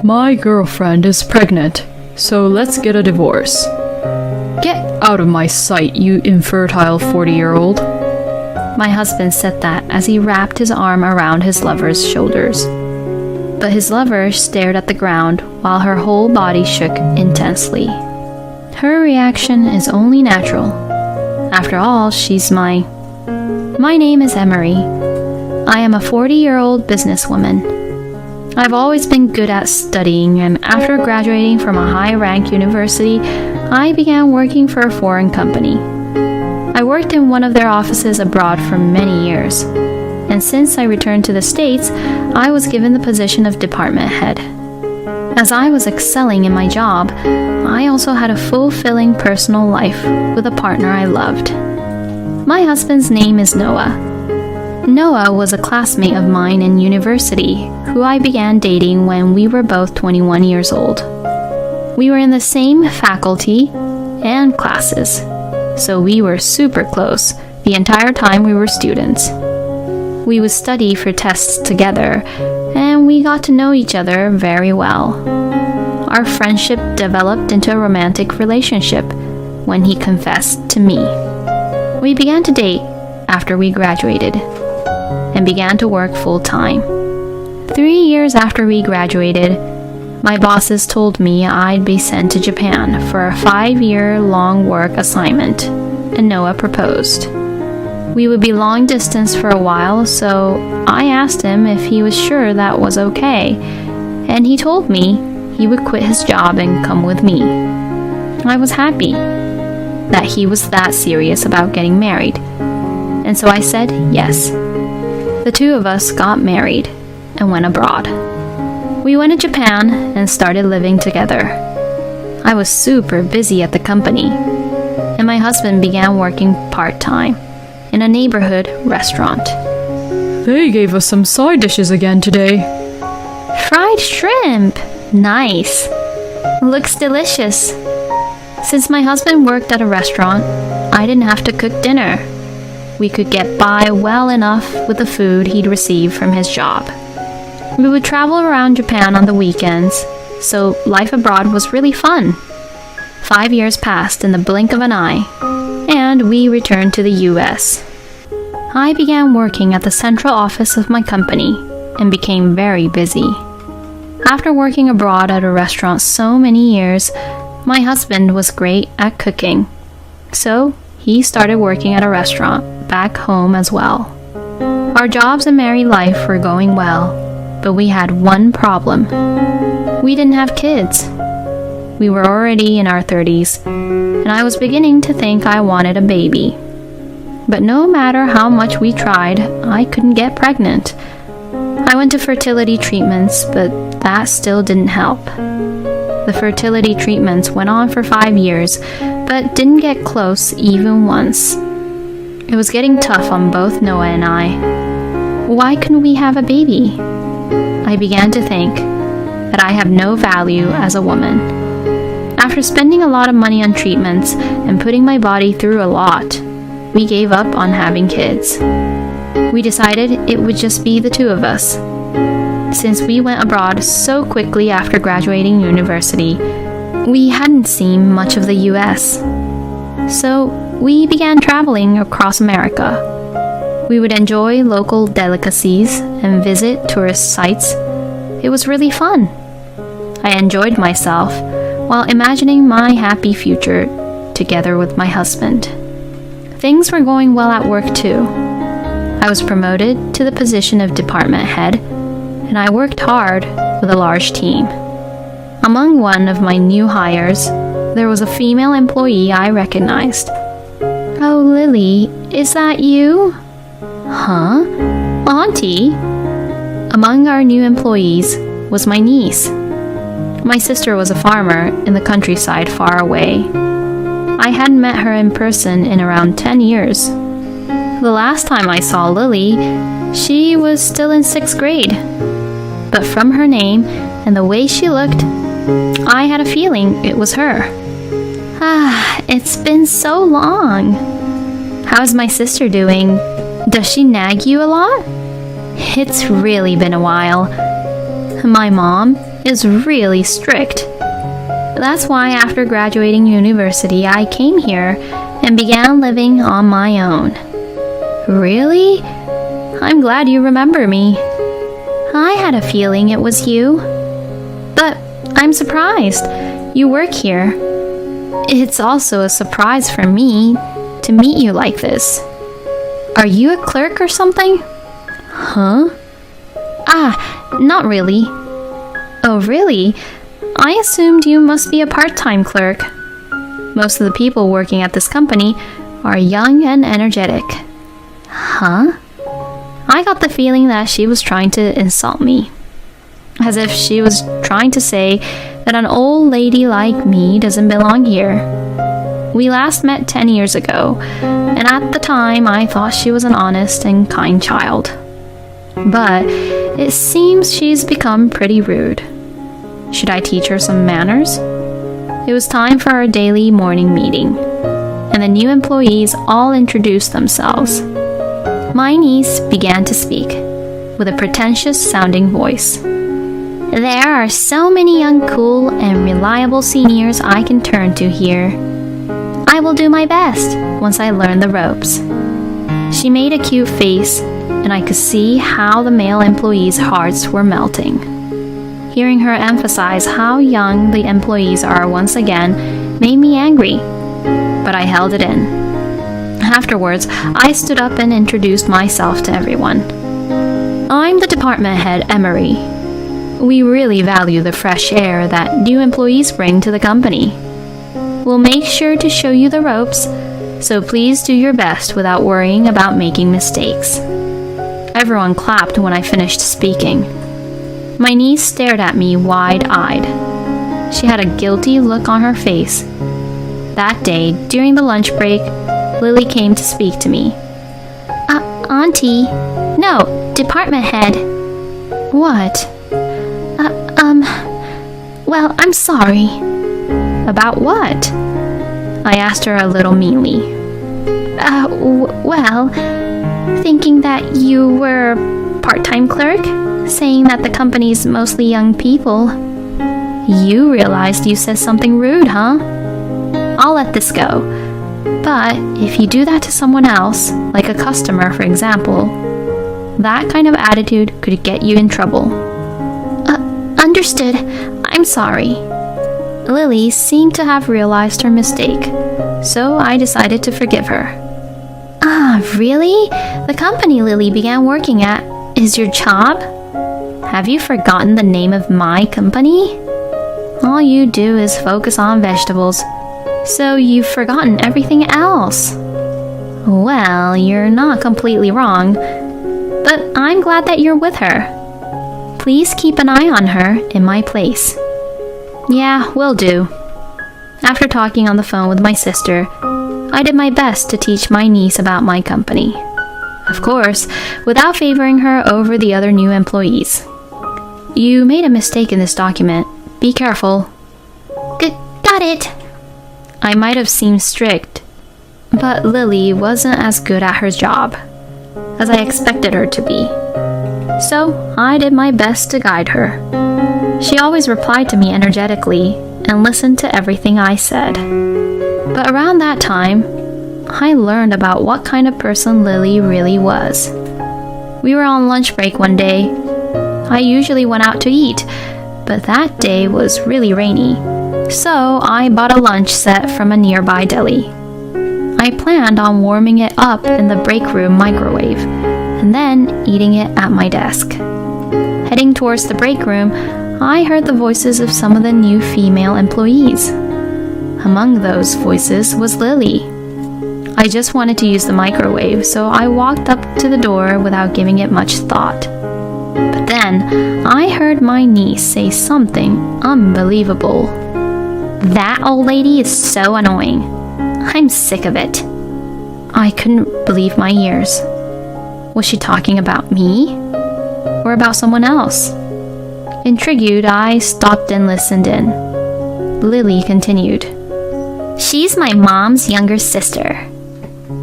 My girlfriend is pregnant, so let's get a divorce. Get out of my sight, you infertile 40-year-old. My husband said that as he wrapped his arm around his lover's shoulders. But his lover stared at the ground while her whole body shook intensely. Her reaction is only natural. After all, she's My name is Emery. I am a 40-year-old businesswoman. I've always been good at studying, and after graduating from a high-rank university, I began working for a foreign company. I worked in one of their offices abroad for many years, and since I returned to the States, I was given the position of department head. As I was excelling in my job, I also had a fulfilling personal life with a partner I loved. My husband's name is Noah. Noah was a classmate of mine in university who I began dating when we were both 21 years old. We were in the same faculty and classes, so we were super close the entire time we were students. We would study for tests together, and we got to know each other very well. Our friendship developed into a romantic relationship when he confessed to me. We began to date after we graduated and began to work full-time. 3 years after we graduated, my bosses told me I'd be sent to Japan for a 5-year-long work assignment, and Noah proposed. We would be long distance for a while, so I asked him if he was sure that was okay, and he told me he would quit his job and come with me. I was happy that he was that serious about getting married, and so I said yes. The two of us got married and went abroad. We went to Japan and started living together. I was super busy at the company, and my husband began working part-time in a neighborhood restaurant. They gave us some side dishes again today. Fried shrimp! Nice! Looks delicious. Since my husband worked at a restaurant, I didn't have to cook dinner. We could get by well enough with the food he'd receive from his job. We would travel around Japan on the weekends, so life abroad was really fun. 5 years passed in the blink of an eye, and we returned to the US. I began working at the central office of my company and became very busy. After working abroad at a restaurant so many years, my husband was great at cooking, so he started working at a restaurant back home as well. Our jobs and married life were going well, but we had one problem. We didn't have kids. We were already in our 30s, and I was beginning to think I wanted a baby. But no matter how much we tried, I couldn't get pregnant. I went to fertility treatments, but that still didn't help. The fertility treatments went on for 5 years, but didn't get close even once. It was getting tough on both Noah and I. Why couldn't we have a baby? I began to think that I have no value as a woman. After spending a lot of money on treatments and putting my body through a lot, we gave up on having kids. We decided it would just be the two of us. Since we went abroad so quickly after graduating university, we hadn't seen much of the US. So we began traveling across America. We would enjoy local delicacies and visit tourist sites. It was really fun. I enjoyed myself while imagining my happy future together with my husband. Things were going well at work too. I was promoted to the position of department head, and I worked hard with a large team. Among one of my new hires, there was a female employee I recognized. "Oh, Lily, is that you?" "Huh? Auntie?" Among our new employees was my niece. My sister was a farmer in the countryside far away. I hadn't met her in person in around 10 years. The last time I saw Lily, she was still in 6th grade. But from her name and the way she looked, I had a feeling it was her. It's been so long. How's my sister doing? Does she nag you a lot? It's really been a while. My mom is really strict. That's why after graduating university, I came here and began living on my own. Really? I'm glad you remember me. I had a feeling it was you. But I'm surprised. You work here. It's also a surprise for me to meet you like this. Are you a clerk or something? Huh? Not really. Oh, really? I assumed you must be a part-time clerk. Most of the people working at this company are young and energetic. Huh? I got the feeling that she was trying to insult me. As if she was trying to say that an old lady like me doesn't belong here. We last met 10 years ago, and at the time I thought she was an honest and kind child. But it seems she's become pretty rude. Should I teach her some manners? It was time for our daily morning meeting, and the new employees all introduced themselves. My niece began to speak, with a pretentious-sounding voice. There are so many young, cool, and reliable seniors I can turn to here. I will do my best once I learn the ropes. She made a cute face, and I could see how the male employees' hearts were melting. Hearing her emphasize how young the employees are once again made me angry, but I held it in. Afterwards, I stood up and introduced myself to everyone. I'm the department head, Emery. We really value the fresh air that new employees bring to the company. We'll make sure to show you the ropes, so please do your best without worrying about making mistakes. Everyone clapped when I finished speaking. My niece stared at me wide-eyed. She had a guilty look on her face. That day, during the lunch break, Lily came to speak to me. Auntie. No, department head. What? Well, I'm sorry. About what? I asked her a little meanly. Well, thinking that you were a part-time clerk, saying that the company's mostly young people. You realized you said something rude, huh? I'll let this go. But if you do that to someone else, like a customer, for example, that kind of attitude could get you in trouble. Understood. I'm sorry. Lily seemed to have realized her mistake, so I decided to forgive her. Really? The company Lily began working at is your job? Have you forgotten the name of my company? All you do is focus on vegetables, so you've forgotten everything else. Well, you're not completely wrong, but I'm glad that you're with her. Please keep an eye on her in my place. Yeah, will do. After talking on the phone with my sister, I did my best to teach my niece about my company. Of course, without favoring her over the other new employees. You made a mistake in this document. Be careful. Got it. I might have seemed strict, but Lily wasn't as good at her job as I expected her to be. So I did my best to guide her. She always replied to me energetically and listened to everything I said. But around that time, I learned about what kind of person Lily really was. We were on lunch break one day. I usually went out to eat, but that day was really rainy, so I bought a lunch set from a nearby deli. I planned on warming it up in the break room microwave and then eating it at my desk. Heading towards the break room, I heard the voices of some of the new female employees. Among those voices was Lily. I just wanted to use the microwave, so I walked up to the door without giving it much thought. But then, I heard my niece say something unbelievable. That old lady is so annoying. I'm sick of it. I couldn't believe my ears. Was she talking about me? Or about someone else? Intrigued, I stopped and listened in. Lily continued. She's my mom's younger sister.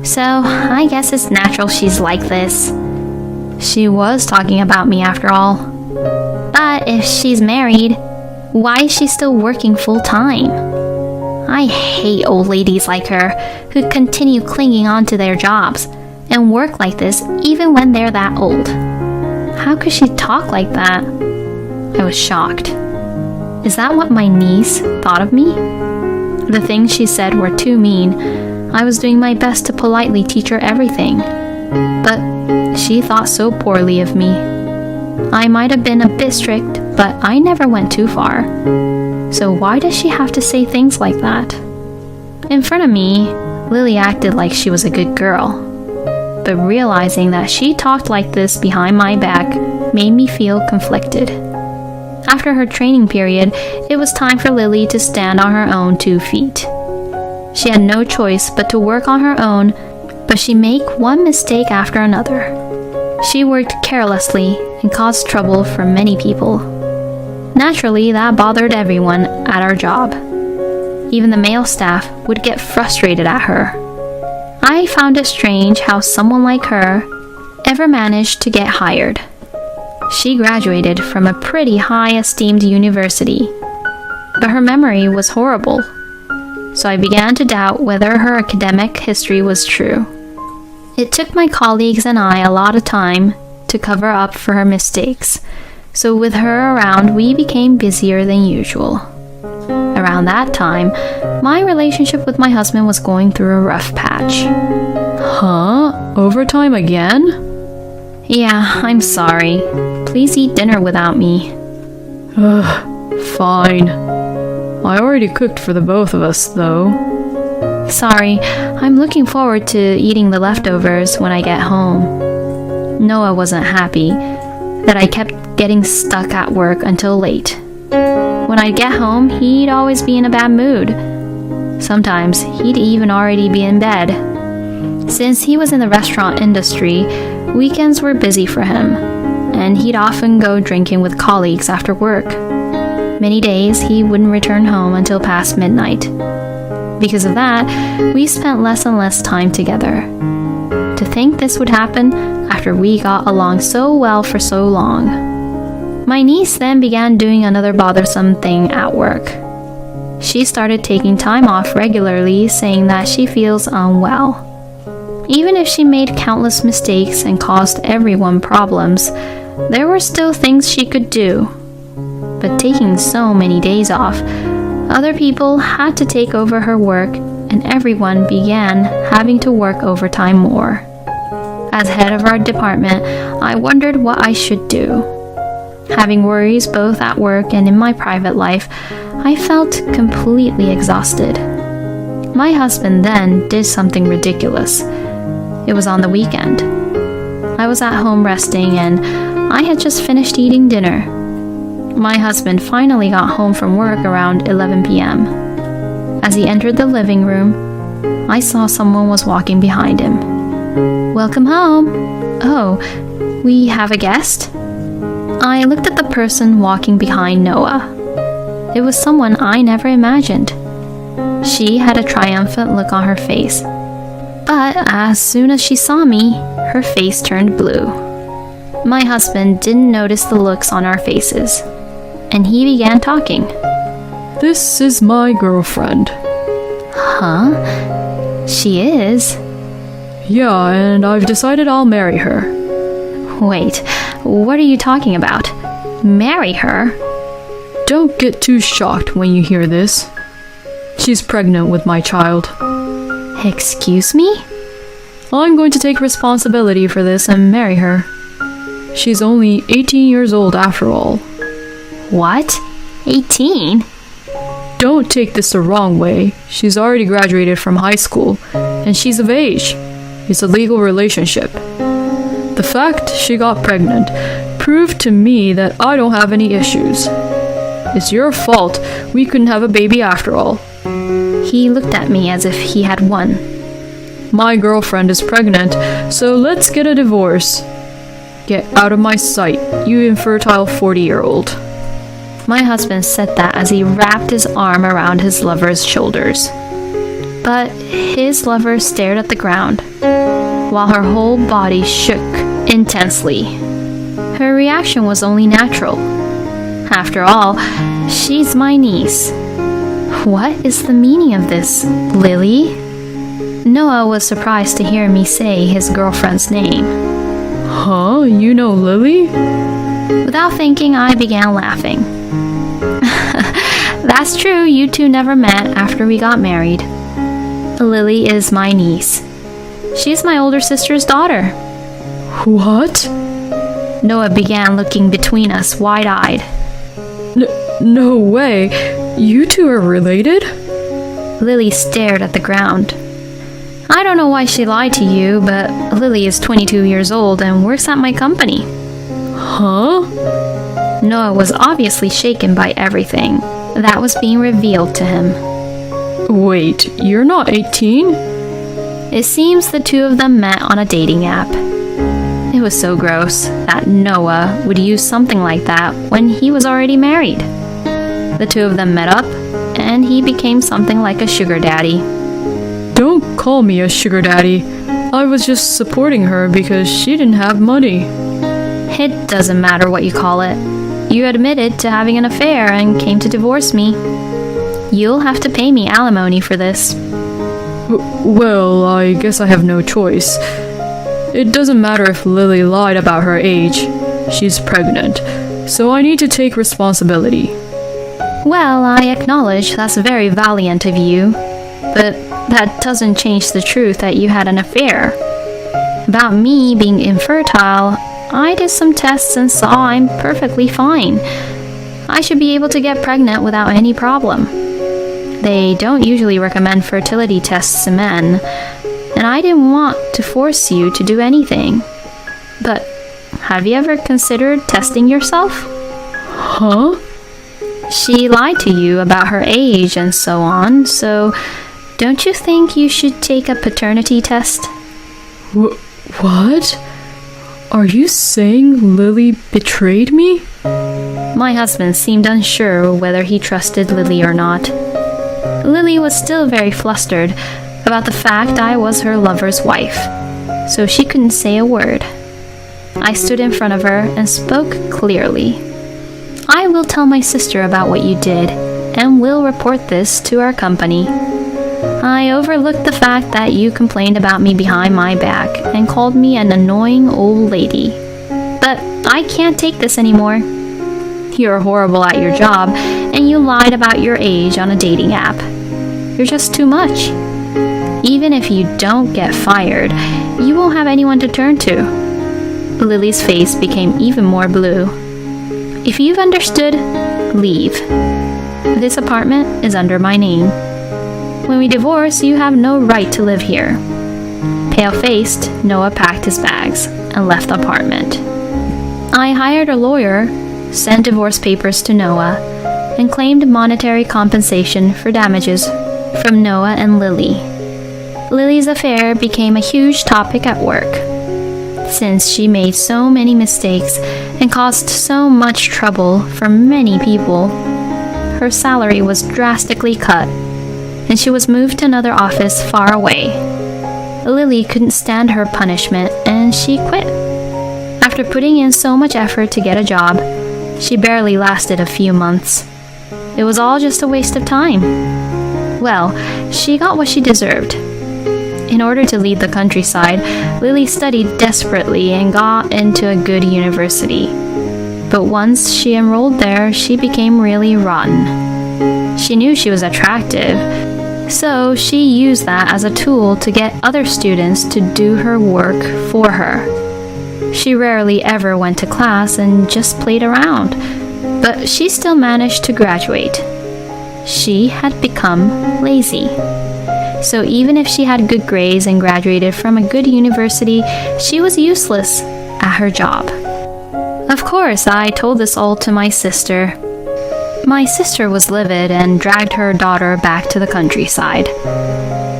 So, I guess it's natural she's like this. She was talking about me after all. But if she's married, Why is she still working full-time? I hate old ladies like her who continue clinging on to their jobs and work like this even when they're that old. How could she talk like that? I was shocked. Is that what my niece thought of me? The things she said were too mean. I was doing my best to politely teach her everything. But she thought so poorly of me. I might have been a bit strict, but I never went too far. So why does she have to say things like that? In front of me, Lily acted like she was a good girl. But realizing that she talked like this behind my back made me feel conflicted. After her training period, it was time for Lily to stand on her own 2 feet. She had no choice but to work on her own, but she made one mistake after another. She worked carelessly and caused trouble for many people. Naturally, that bothered everyone at our job. Even the male staff would get frustrated at her. I found it strange how someone like her ever managed to get hired. She graduated from a pretty high-esteemed university, but her memory was horrible, so I began to doubt whether her academic history was true. It took my colleagues and I a lot of time to cover up for her mistakes, so with her around, we became busier than usual. Around that time, my relationship with my husband was going through a rough patch. Huh? Overtime again? Yeah, I'm sorry. Please eat dinner without me. Ugh, fine. I already cooked for the both of us, though. Sorry, I'm looking forward to eating the leftovers when I get home. Noah wasn't happy that I kept getting stuck at work until late. When I'd get home, he'd always be in a bad mood. Sometimes he'd even already be in bed. Since he was in the restaurant industry, weekends were busy for him, and he'd often go drinking with colleagues after work. Many days he wouldn't return home until past midnight. Because of that, we spent less and less time together. To think this would happen after we got along so well for so long. My niece then began doing another bothersome thing at work. She started taking time off regularly, saying that she feels unwell. Even if she made countless mistakes and caused everyone problems, there were still things she could do. But taking so many days off, other people had to take over her work, and everyone began having to work overtime more. As head of our department, I wondered what I should do. Having worries both at work and in my private life, I felt completely exhausted. My husband then did something ridiculous. It was on the weekend. I was at home resting and I had just finished eating dinner. My husband finally got home from work around 11 p.m. As he entered the living room, I saw someone was walking behind him. "Welcome home." "Oh, we have a guest?" I looked at the person walking behind Noah. It was someone I never imagined. She had a triumphant look on her face. But as soon as she saw me, her face turned blue. My husband didn't notice the looks on our faces, and he began talking. "This is my girlfriend." "Huh? She is?" "Yeah, and I've decided I'll marry her." "Wait, what are you talking about? Marry her?" Don't get too shocked when you hear this. She's pregnant with my child. "Excuse me?" I'm going to take responsibility for this and marry her. She's only 18 years old after all. "What? 18? Don't take this the wrong way. She's already graduated from high school, and she's of age. It's a legal relationship. The fact she got pregnant proved to me that I don't have any issues. It's your fault we couldn't have a baby after all." He looked at me as if he had won. My girlfriend is pregnant, so let's get a divorce. Get out of my sight, you infertile 40-year-old. My husband said that as he wrapped his arm around his lover's shoulders. But his lover stared at the ground, while her whole body shook intensely. Her reaction was only natural. After all, She's my niece. What is the meaning of this, Lily? Noah was surprised to hear me say his girlfriend's name. Huh? You know Lily? Without thinking, I began laughing. That's true, you two never met after we got married. Lily is my niece. She's my older sister's daughter. What? Noah began looking between us wide-eyed. No way. You two are related? Lily stared at the ground. I don't know why she lied to you, but Lily is 22 years old and works at my company. Huh? Noah was obviously shaken by everything that was being revealed to him. Wait, you're not 18? It seems the two of them met on a dating app. It was so gross that Noah would use something like that when he was already married. The two of them met up, and he became something like a sugar daddy. Don't call me a sugar daddy. I was just supporting her because she didn't have money. It doesn't matter what you call it. You admitted to having an affair and came to divorce me. You'll have to pay me alimony for this. Well, I guess I have no choice. It doesn't matter if Lily lied about her age. She's pregnant, so I need to take responsibility. Well, I acknowledge that's very valiant of you, but that doesn't change the truth that you had an affair. About me being infertile, I did some tests and saw I'm perfectly fine. I should be able to get pregnant without any problem. They don't usually recommend fertility tests to men, and I didn't want to force you to do anything. But have you ever considered testing yourself? Huh? She lied to you about her age and so on, so don't you think you should take a paternity test? What? Are you saying Lily betrayed me? My husband seemed unsure whether he trusted Lily or not. Lily was still very flustered about the fact I was her lover's wife, so she couldn't say a word. I stood in front of her and spoke clearly. I will tell my sister about what you did, and will report this to our company. I overlooked the fact that you complained about me behind my back and called me an annoying old lady. But I can't take this anymore. You're horrible at your job, and you lied about your age on a dating app. You're just too much. Even if you don't get fired, you won't have anyone to turn to. Lily's face became even more blue. If you've understood, leave. This apartment is under my name. When we divorce, you have no right to live here. Pale-faced, Noah packed his bags and left the apartment. I hired a lawyer, sent divorce papers to Noah, and claimed monetary compensation for damages from Noah and Lily. Lily's affair became a huge topic at work. Since she made so many mistakes and caused so much trouble for many people, her salary was drastically cut, and she was moved to another office far away. Lily couldn't stand her punishment, and she quit. After putting in so much effort to get a job, she barely lasted a few months. It was all just a waste of time. Well, she got what she deserved. In order to leave the countryside, Lily studied desperately and got into a good university. But once she enrolled there, she became really rotten. She knew she was attractive, so she used that as a tool to get other students to do her work for her. She rarely ever went to class and just played around, but she still managed to graduate. She had become lazy. So even if she had good grades and graduated from a good university, she was useless at her job. Of course, I told this all to my sister. My sister was livid and dragged her daughter back to the countryside.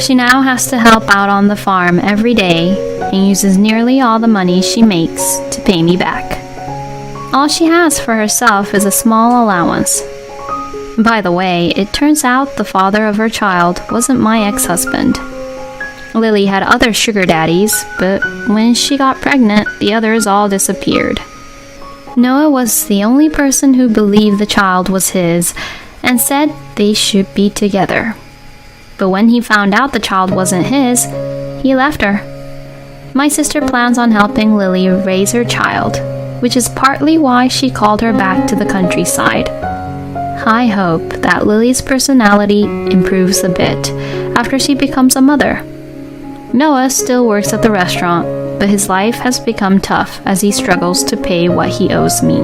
She now has to help out on the farm every day and uses nearly all the money she makes to pay me back. All she has for herself is a small allowance. By the way, it turns out the father of her child wasn't my ex-husband. Lily had other sugar daddies, but when she got pregnant, the others all disappeared. Noah was the only person who believed the child was his and said they should be together. But when he found out the child wasn't his, he left her. My sister plans on helping Lily raise her child, which is partly why she called her back to the countryside. I hope that Lily's personality improves a bit after she becomes a mother. Noah still works at the restaurant, but his life has become tough as he struggles to pay what he owes me.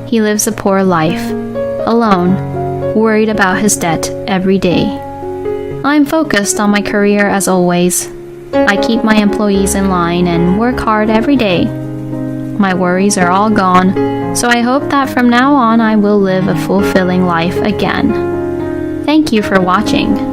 He lives a poor life, alone, worried about his debt every day. I'm focused on my career as always. I keep my employees in line and work hard every day. My worries are all gone, so I hope that from now on I will live a fulfilling life again. Thank you for watching.